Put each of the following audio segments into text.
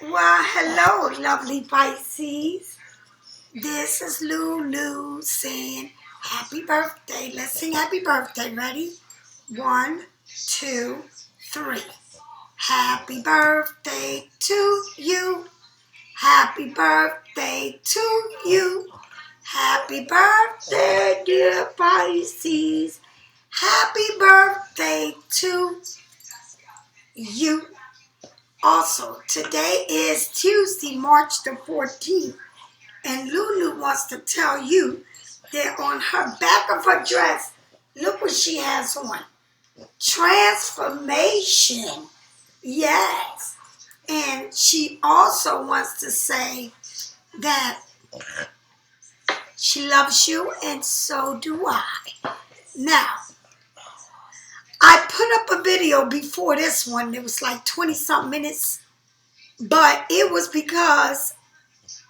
Well, hello, lovely Pisces. This is Lulu saying happy birthday. Let's sing happy birthday. Ready? One, two, three. Happy birthday to you. Happy birthday to you. Happy birthday, dear Pisces. Happy birthday to you. Also, today is Tuesday, March the 14th, and Lulu wants to tell you that on her back of her dress, look what she has on. Transformation. Yes. And she also wants to say that she loves you, and so do I. Now, I put up a video before this one. It was like 20-something minutes, but it was because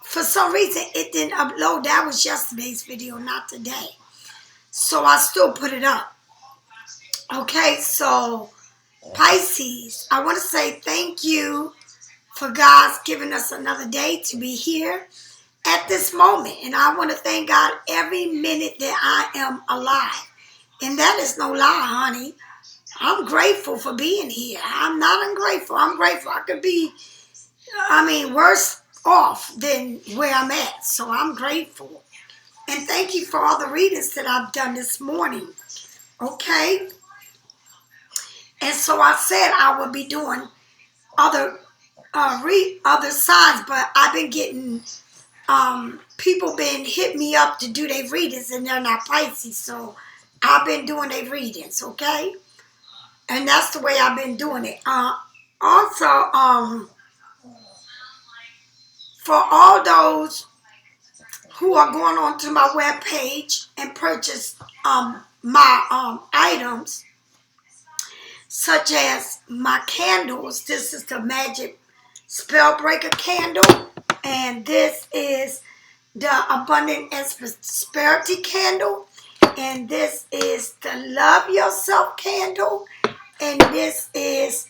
for some reason it didn't upload. That was yesterday's video, not today. So I still put it up. Okay, so Pisces, I want to say thank you for God's giving us another day to be here at this moment. And I want to thank God every minute that I am alive. And that is no lie, honey. I'm grateful for being here. I'm not ungrateful. I'm grateful. I could be, worse off than where I'm at. So I'm grateful. And thank you for all the readings that I've done this morning. Okay? And so I said I would be doing other sides, but I've been getting people been hit me up to do their readings, and they're not Pisces. So I've been doing their readings, okay? And that's the way I've been doing it. Also, for all those who are going on to my webpage and purchase my items, such as my candles. This is the Magic Spellbreaker candle, and this is the Abundant and Prosperity candle, and this is the Love Yourself candle, and this is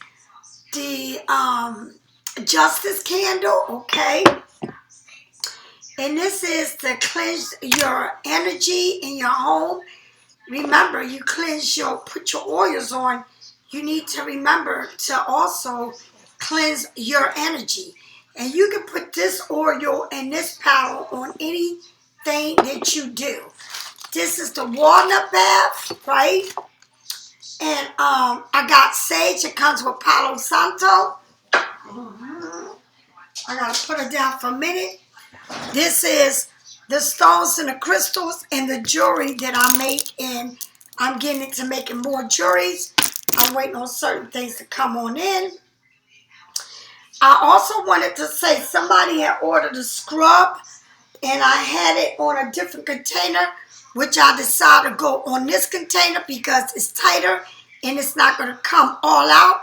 the Justice candle, okay? And this is to cleanse your energy in your home. Remember, you put your oils on. You need to remember to also cleanse your energy. And you can put this oil and this powder on anything that you do. This is the walnut bath, right? And I got sage. It comes with Palo Santo. I got to put it down for a minute. This is the stones and the crystals and the jewelry that I make, and I'm getting into making more jewelries. I'm waiting on certain things to come on in. I also wanted to say somebody had ordered a scrub, and I had it on a different container, which I decided to go on this container because it's tighter and it's not going to come all out.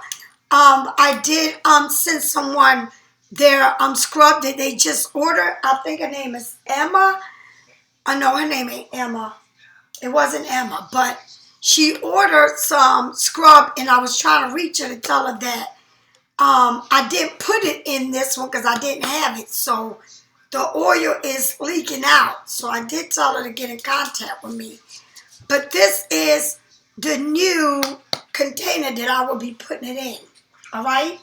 I did send someone their scrub that they just ordered. I think her name is Emma. I know her name ain't Emma. It wasn't Emma, but she ordered some scrub, and I was trying to reach her to tell her that I didn't put it in this one because I didn't have it. So the oil is leaking out. So I did tell her to get in contact with me. But this is the new container that I will be putting it in. All right?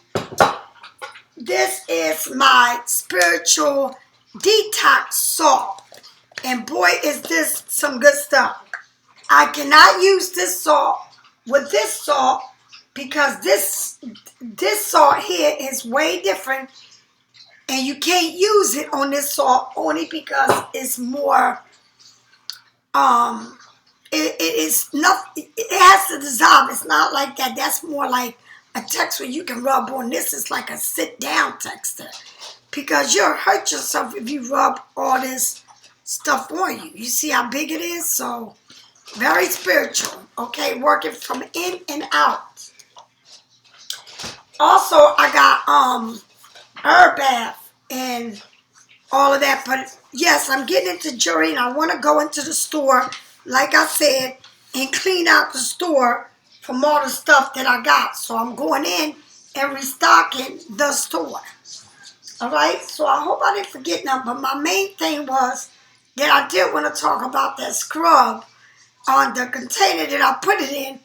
This is my spiritual detox salt. And boy, is this some good stuff. I cannot use this salt with this salt because this salt here is way different. And you can't use it on this salt only because it's more, it has to dissolve. It's not like that. That's more like a texture you can rub on. This is like a sit-down texture because you'll hurt yourself if you rub all this stuff on you. You see how big it is? So, very spiritual, okay? Working from in and out. Also, I got herb bath and all of that. But yes, I'm getting into jewelry, and I want to go into the store, like I said, and clean out the store from all the stuff that I got. So I'm going in and restocking the store. All right, so I hope I didn't forget nothing. But my main thing was that I did want to talk about that scrub on the container that I put it in.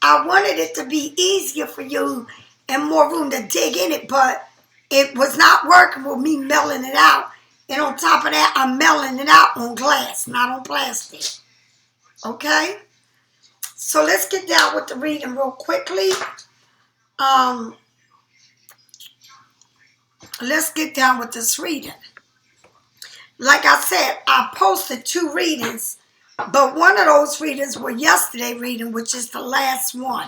I wanted it to be easier for you and more room to dig in it, but it was not working with me melting it out. And on top of that, I'm melting it out on glass, not on plastic. Okay? So let's get down with the reading real quickly. Let's get down with this reading. Like I said, I posted 2 readings, but one of those readings were yesterday reading, which is the last one.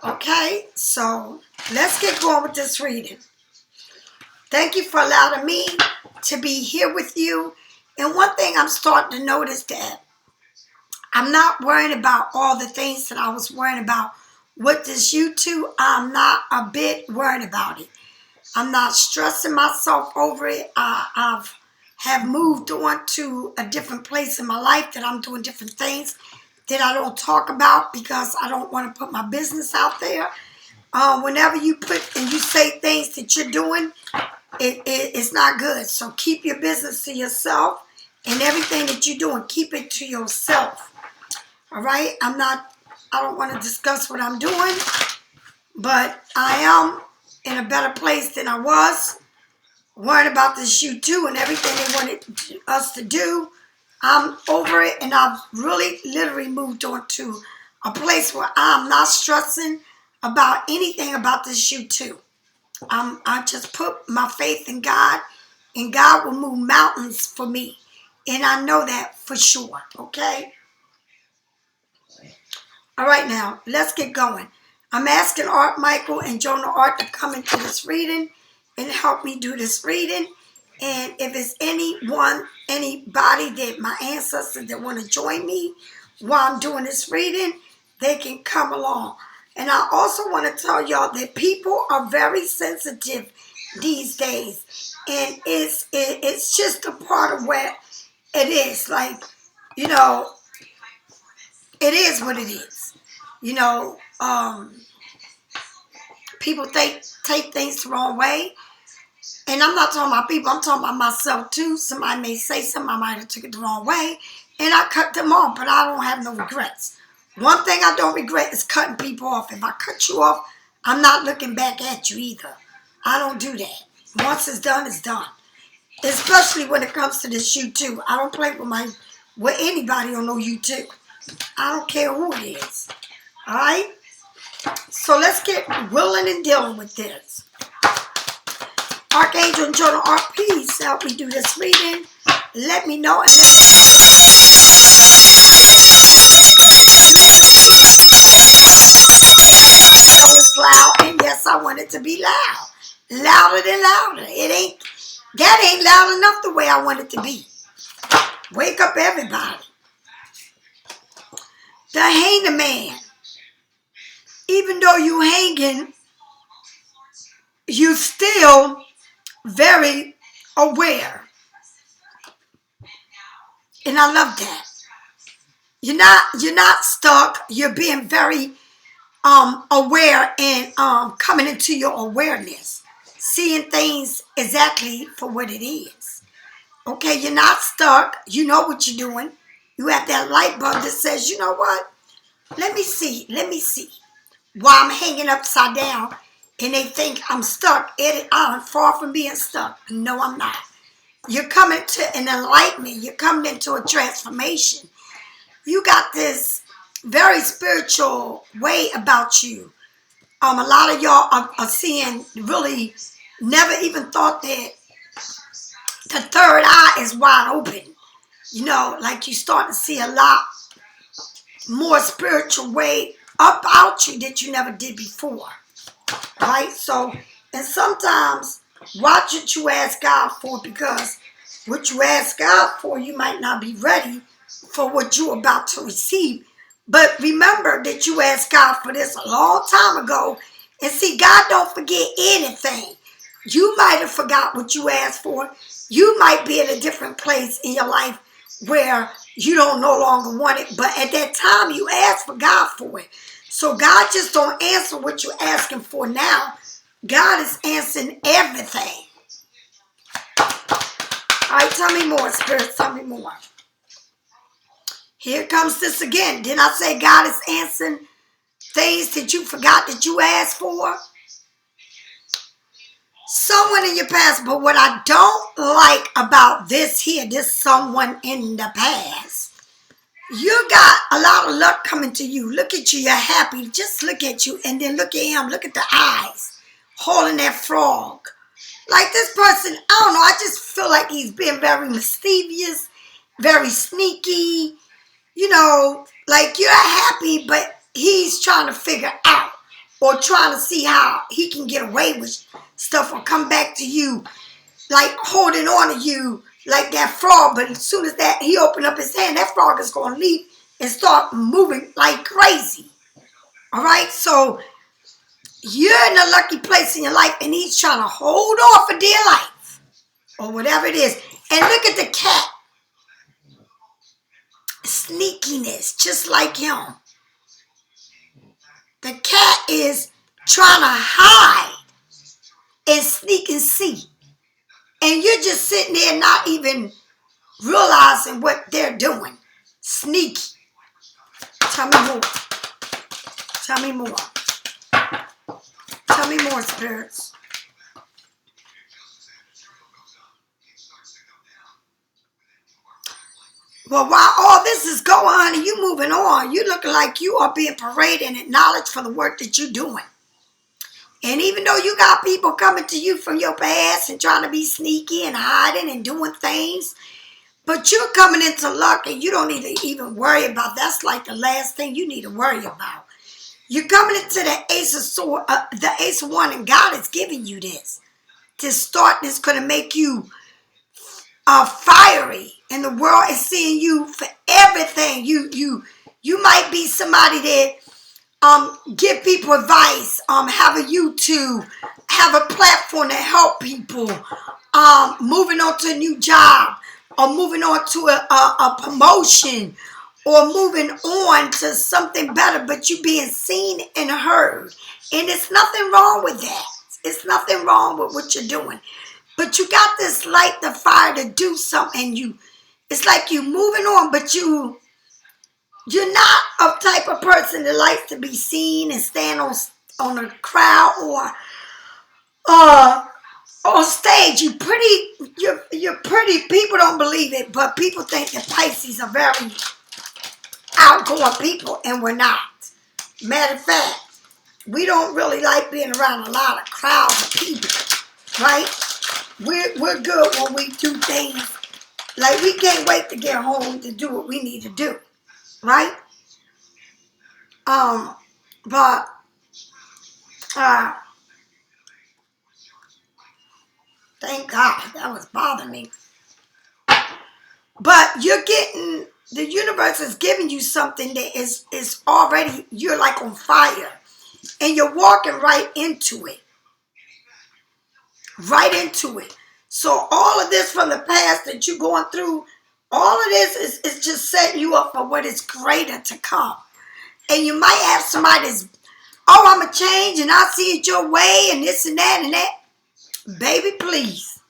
Okay, so let's get going with this reading. Thank you for allowing me to be here with you. And one thing I'm starting to notice that I'm not worrying about all the things that I was worrying about with this you.To. I'm not a bit worried about it. I'm not stressing myself over it. Have moved on to a different place in my life that I'm doing different things that I don't talk about because I don't want to put my business out there. Whenever you put and you say things that you're doing, it's not good. So keep your business to yourself, and everything that you're doing, keep it to yourself. All right? I don't want to discuss what I'm doing, but I am in a better place than I was. Worrying about this you.To. and everything they wanted us to do. I'm over it, and I've really literally moved on to a place where I'm not stressing about anything about this you.To. I just put my faith in God, and God will move mountains for me. And I know that for sure, okay? All right, now, let's get going. I'm asking Art Michael and Jonah Art to come into this reading and help me do this reading. And if it's anybody that my ancestors that want to join me while I'm doing this reading, they can come along. And I also want to tell y'all that people are very sensitive these days. And it's just a part of what it is. Like, you know, it is what it is. You know, people take things the wrong way. And I'm not talking about people, I'm talking about myself too. Somebody may say something, I might have took it the wrong way. And I cut them off, but I don't have no regrets. One thing I don't regret is cutting people off. If I cut you off, I'm not looking back at you either. I don't do that. Once it's done, it's done. Especially when it comes to this you.To. I don't play with anybody on no you.To. I don't care who it is. Alright? So let's get willing and dealing with this. Archangel and Jonah Art, please help me do this reading. Let me know. And I was loud, and yes, I want it to be loud. Louder than louder. That ain't loud enough the way I want it to be. Wake up, everybody. The hanging man. Even though you hanging, you still very aware. And I love that. You're not stuck. You're being very aware and coming into your awareness. Seeing things exactly for what it is. Okay, you're not stuck. You know what you're doing. You have that light bulb that says, you know what? Let me see. While I'm hanging upside down and they think I'm stuck, I'm far from being stuck. No, I'm not. You're coming to an enlightenment. You're coming into a transformation. You got this very spiritual way about you. A lot of y'all are seeing, really never even thought that the third eye is wide open. You know, like you start to see a lot more spiritual way about you that you never did before. Right? So, and sometimes watch what you ask God for, because what you ask God for, you might not be ready for what you're about to receive. But remember that you asked God for this a long time ago. And see, God don't forget anything. You might have forgot what you asked for. You might be in a different place in your life where you don't no longer want it. But at that time, you asked for God for it. So God just don't answer what you're asking for now. God is answering everything. All right, tell me more, Spirit. Tell me more. Here comes this again. Didn't I say God is answering things that you forgot that you asked for? Someone in your past, but what I don't like about this here, this someone in the past, you got a lot of luck coming to you. Look at you, you're happy. Just look at you, and then look at him. Look at the eyes, holding that frog. Like this person, I don't know, I just feel like he's being very mischievous, very sneaky. You know, like you're happy, but he's trying to figure out or trying to see how he can get away with stuff or come back to you, like holding on to you like that frog. But as soon as that he opened up his hand, that frog is going to leap and start moving like crazy. All right, so you're in a lucky place in your life, and he's trying to hold on for dear life or whatever it is. And look at the cat. Sneakiness, just like him. The cat is trying to hide and sneak and see. And you're just sitting there not even realizing what they're doing. Sneaky. Tell me more. Tell me more. Tell me more, spirits. Well, while all this is going on and you moving on, you looking like you are being paraded and acknowledged for the work that you're doing. And even though you got people coming to you from your past and trying to be sneaky and hiding and doing things, but you're coming into luck and you don't need to even worry about. That's like the last thing you need to worry about. You're coming into the Ace of Swords, the Ace of Wands, and God is giving you this. This start that's going to make you fiery, and the world is seeing you for everything. You might be somebody that give people advice, have a you.To, have a platform to help people, moving on to a new job, or moving on to a promotion, or moving on to something better, but you being seen and heard. And there's nothing wrong with that. It's nothing wrong with what you're doing. But you got this light, the fire to do something. And it's like you moving on, but you're not a type of person that likes to be seen and stand on a crowd or on stage. You're pretty. People don't believe it, but people think that Pisces are very outgoing people, and we're not. Matter of fact, we don't really like being around a lot of crowds of people, right? We're good when we do things. Like, we can't wait to get home to do what we need to do, right? But thank God, that was bothering me. But the universe is giving you something that is already, you're like on fire. And you're walking right into it. Right into it. So all of this from the past that you're going through, all of this is just setting you up for what is greater to come. And you might have somebody that's, oh, I'm going to change and I'll see it your way and this and that and that. Baby, please.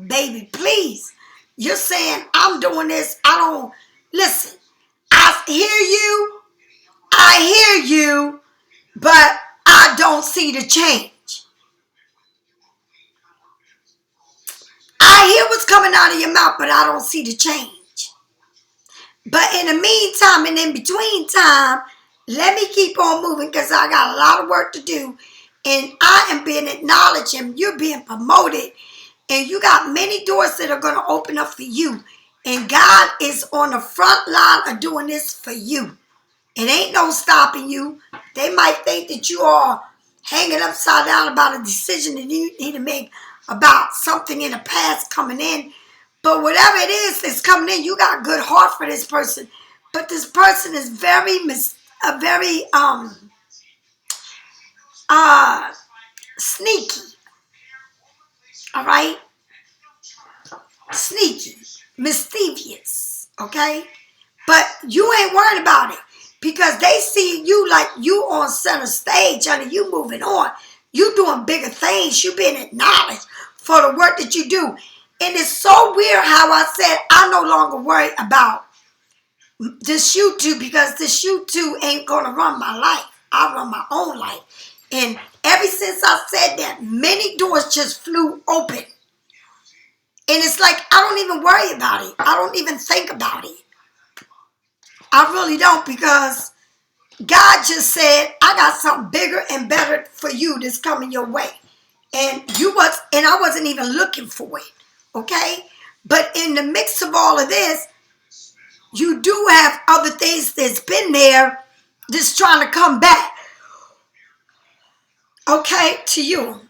Baby, please. You're saying, I'm doing this. Listen, I hear you, but I don't see the change. I hear what's coming out of your mouth, but I don't see the change. But in the meantime and in between time, let me keep on moving because I got a lot of work to do. And I am being acknowledged and you're being promoted. And you got many doors that are going to open up for you. And God is on the front line of doing this for you. It ain't no stopping you. They might think that you are hanging upside down about a decision that you need to make about something in the past coming in. But whatever it is that's coming in, you got a good heart for this person. But this person is very sneaky. All right? Sneaky. Mischievous. Okay? But you ain't worried about it. Because they see you like you on center stage, honey. You moving on. You doing bigger things. You being acknowledged for the work that you do. And it's so weird how I said I no longer worry about this you.To because this you.To ain't going to run my life. I run my own life. And ever since I said that, many doors just flew open. And it's like I don't even worry about it. I don't even think about it. I really don't, because God just said, I got something bigger and better for you that's coming your way. And I wasn't even looking for it. Okay? But in the mix of all of this, you do have other things that's been there that's trying to come back. Okay, to you.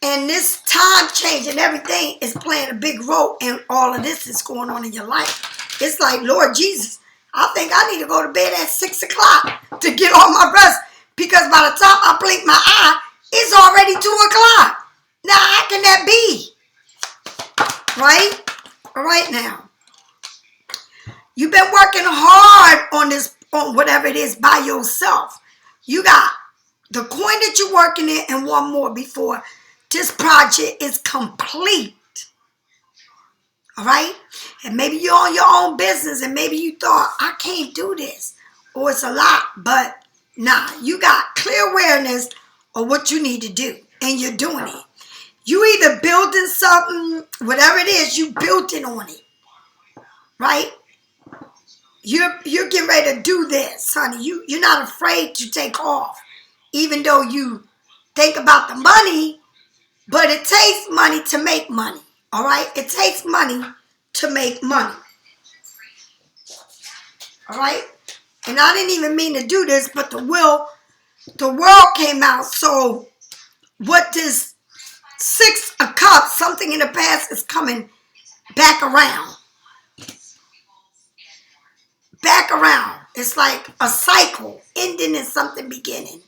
And this time change and everything is playing a big role in all of this that's going on in your life. It's like, Lord Jesus, I think I need to go to bed at 6 o'clock to get all my rest, because by the time I blink my eye, it's already 2 o'clock. Now, how can that be? Right? All right now. You've been working hard on this, on whatever it is, by yourself. You got the coin that you're working in and one more before this project is complete. All right? And maybe you're on your own business and maybe you thought, I can't do this, or it's a lot. But nah, you got clear awareness of what you need to do and you're doing it. You either building something, whatever it is, you building on it. Right? You're getting ready to do this, honey. You're not afraid to take off, even though you think about the money. But it takes money to make money, all right? It takes money to make money, all right? And I didn't even mean to do this, but the world came out. So what this 6 of Cups, something in the past, is coming back around. Back around. It's like a cycle, ending and something beginning.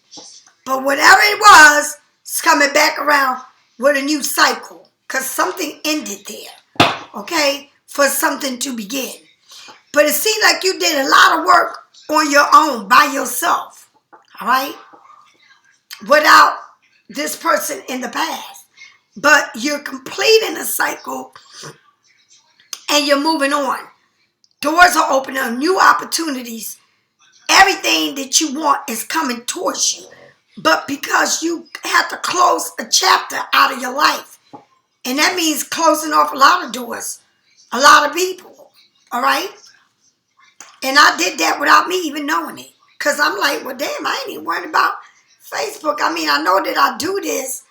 But whatever it was, it's coming back around with a new cycle, because something ended there, okay, for something to begin. But it seemed like you did a lot of work on your own, by yourself, all right, without this person in the past. But you're completing a cycle and you're moving on. Doors are opening up, new opportunities. Everything that you want is coming towards you. But because you have to close a chapter out of your life, and that means closing off a lot of doors, a lot of people, all right? And I did that without me even knowing it, because I'm like, well, damn, I ain't even worried about Facebook. I mean, I know that I do this,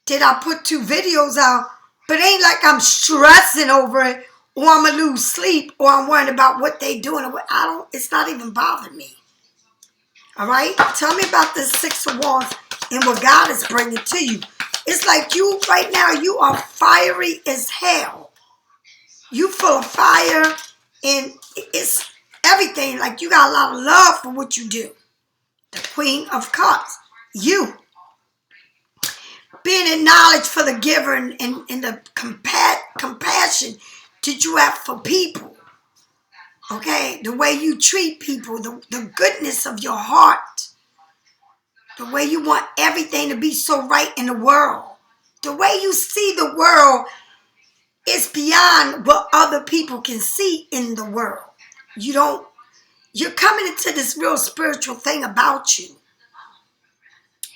that I put 2 videos out, but it ain't like I'm stressing over it, or I'm going to lose sleep, or I'm worried about what they doing. It's not even bothering me. All right? Tell me about this 6 of Wands and what God is bringing to you. It's like you, right now, you are fiery as hell. You full of fire, and it's everything. Like you got a lot of love for what you do. The Queen of Cups. You. Being acknowledged for the giver and the compassion that you have for people. Okay, the way you treat people, the goodness of your heart, the way you want everything to be so right in the world, the way you see the world is beyond what other people can see in the world. You're coming into this real spiritual thing about you.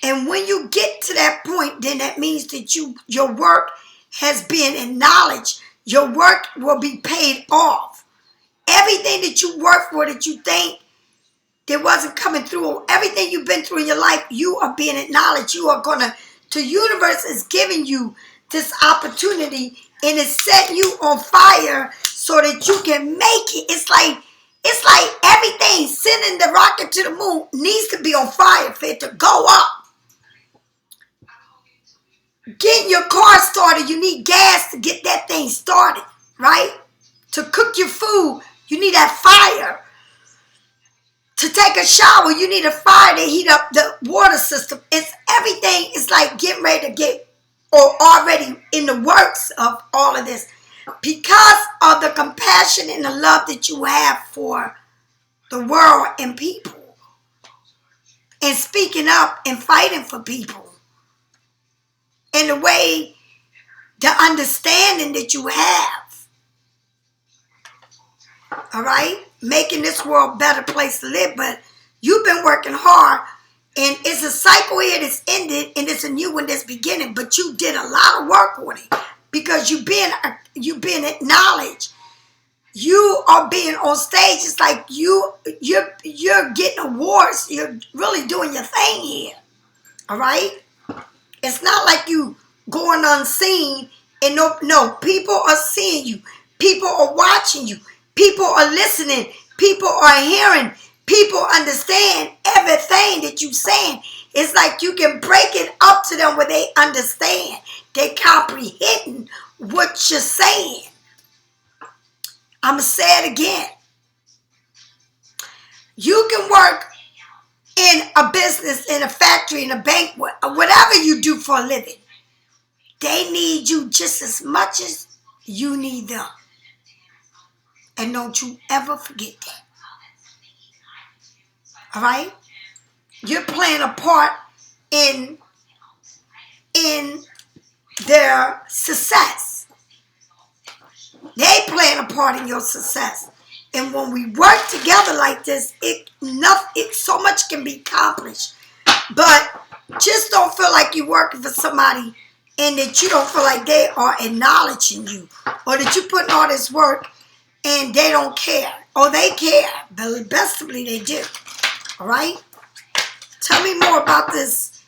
And when you get to that point, then that means that your work has been acknowledged. Your work will be paid off. Everything that you work for, that you think that wasn't coming through, everything you've been through in your life, you are being acknowledged. You are the universe is giving you this opportunity, and it's setting you on fire so that you can make it. It's like everything, sending the rocket to the moon, needs to be on fire for it to go up. Getting your car started, you need gas to get that thing started, right? To cook your food, you need that fire. To take a shower, you need a fire to heat up the water system. Everything is like getting ready to get, or already in the works of all of this, because of the compassion and the love that you have for the world and people, and speaking up and fighting for people, and the way the understanding that you have. All right? Making this world a better place to live. But you've been working hard. And it's a cycle here that's ended. And it's a new one that's beginning. But you did a lot of work on it. Because you've been acknowledged. You are being on stage. It's like you're getting awards. You're really doing your thing here. All right? It's not like you going unseen. And no, people are seeing you. People are watching you. People are listening. People are hearing. People understand everything that you're saying. It's like you can break it up to them where they understand. They comprehend what you're saying. I'm going to say it again. You can work in a business, in a factory, in a bank, whatever you do for a living. They need you just as much as you need them. And don't you ever forget that. All right? You're playing a part in their success. They playing a part in your success. And when we work together like this, so much can be accomplished. But just don't feel like you're working for somebody and that you don't feel like they are acknowledging you. Or that you're putting all this work and they don't care. Or they care. But bestly they do. All right? Tell me more about this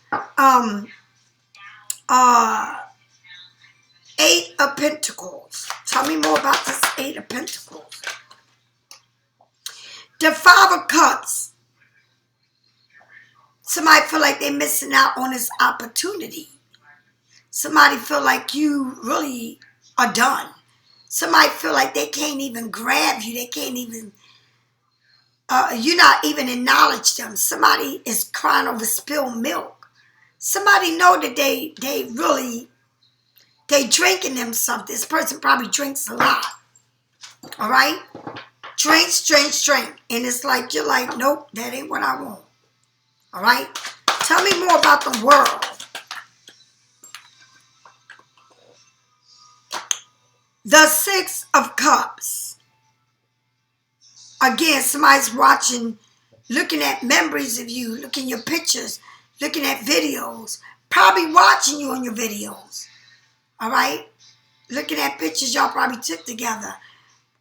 Eight of Pentacles. Tell me more about this Eight of Pentacles. The Five of Cups. Somebody feel like they're missing out on this opportunity. Somebody feel like you really are done. Somebody feel like they can't even grab you. They can't even, you're not even acknowledge them. Somebody is crying over spilled milk. Somebody know that they drinking them something. This person probably drinks a lot. All right? Drink. And it's like, you're like, nope, that ain't what I want. All right? Tell me more about the world. The Six of Cups. Again, somebody's watching, looking at memories of you, looking at your pictures, looking at videos, probably watching you on your videos. All right? Looking at pictures y'all probably took together.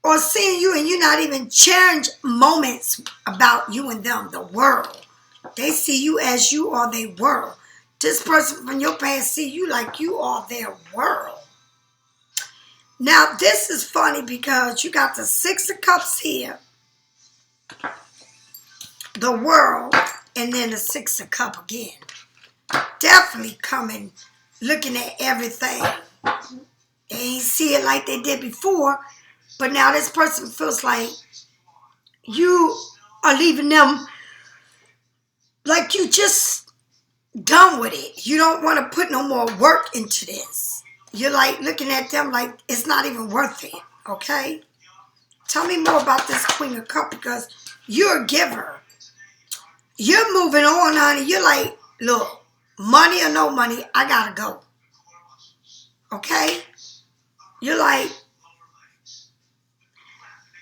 Or seeing you and you not even sharing moments about you and them, the world. They see you as you are their world. This person from your past see you like you are their world. Now, this is funny because you got the Six of Cups here, the world, and then the Six of Cups again. Definitely coming, looking at everything. They ain't see it like they did before, but now this person feels like you are leaving them like you just done with it. You don't want to put no more work into this. You're like looking at them like it's not even worth it, okay? Tell me more about this Queen of Cups because you're a giver. You're moving on, honey. You're like, look, money or no money, I gotta go. Okay? You're like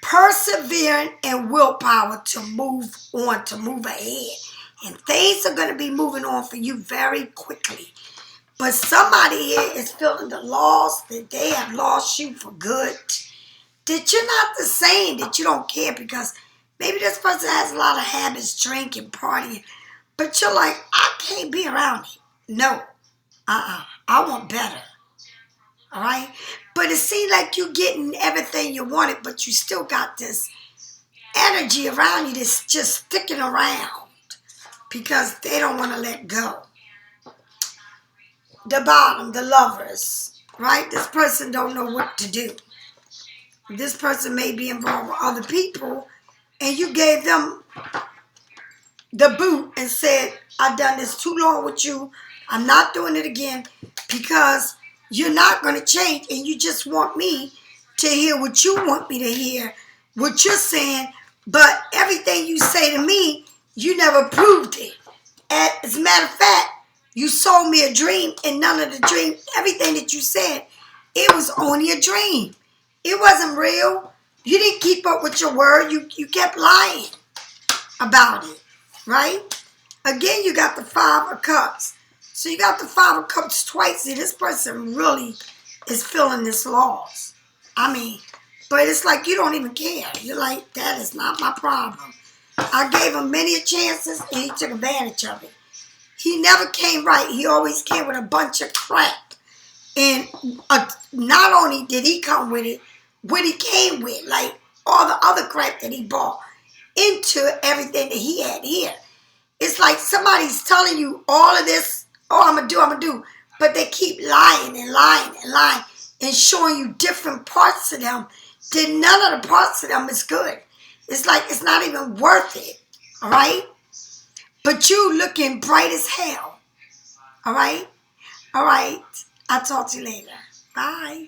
persevering and willpower to move on, to move ahead. And things are going to be moving on for you very quickly. But somebody here is feeling the loss, that they have lost you for good. That you're not the same, that you don't care because maybe this person has a lot of habits, drinking, partying. But you're like, I can't be around it. No. I want better. All right? But it seems like you're getting everything you wanted, but you still got this energy around you that's just sticking around because they don't want to let go. The bottom, the Lovers, right? This person don't know what to do. This person may be involved with other people, and you gave them the boot and said, I've done this too long with you. I'm not doing it again because you're not going to change, and you just want me to hear what you want me to hear, what you're saying, but everything you say to me, you never proved it. As a matter of fact, you sold me a dream, and none of the dream, everything that you said, it was only a dream. It wasn't real. You didn't keep up with your word. You kept lying about it, right? Again, you got the Five of Cups. So you got the Five of Cups twice. See, this person really is feeling this loss. I mean, but it's like you don't even care. You're like, that is not my problem. I gave him many chances and he took advantage of it. He never came right. He always came with a bunch of crap. And not only did he come with it, what he came with, like all the other crap that he bought into everything that he had here. It's like somebody's telling you all of this, oh, I'm going to do. But they keep lying and lying and lying and showing you different parts of them. Then none of the parts of them is good. It's like it's not even worth it, all right? But you looking bright as hell, all right? All right. I'll talk to you later. Bye.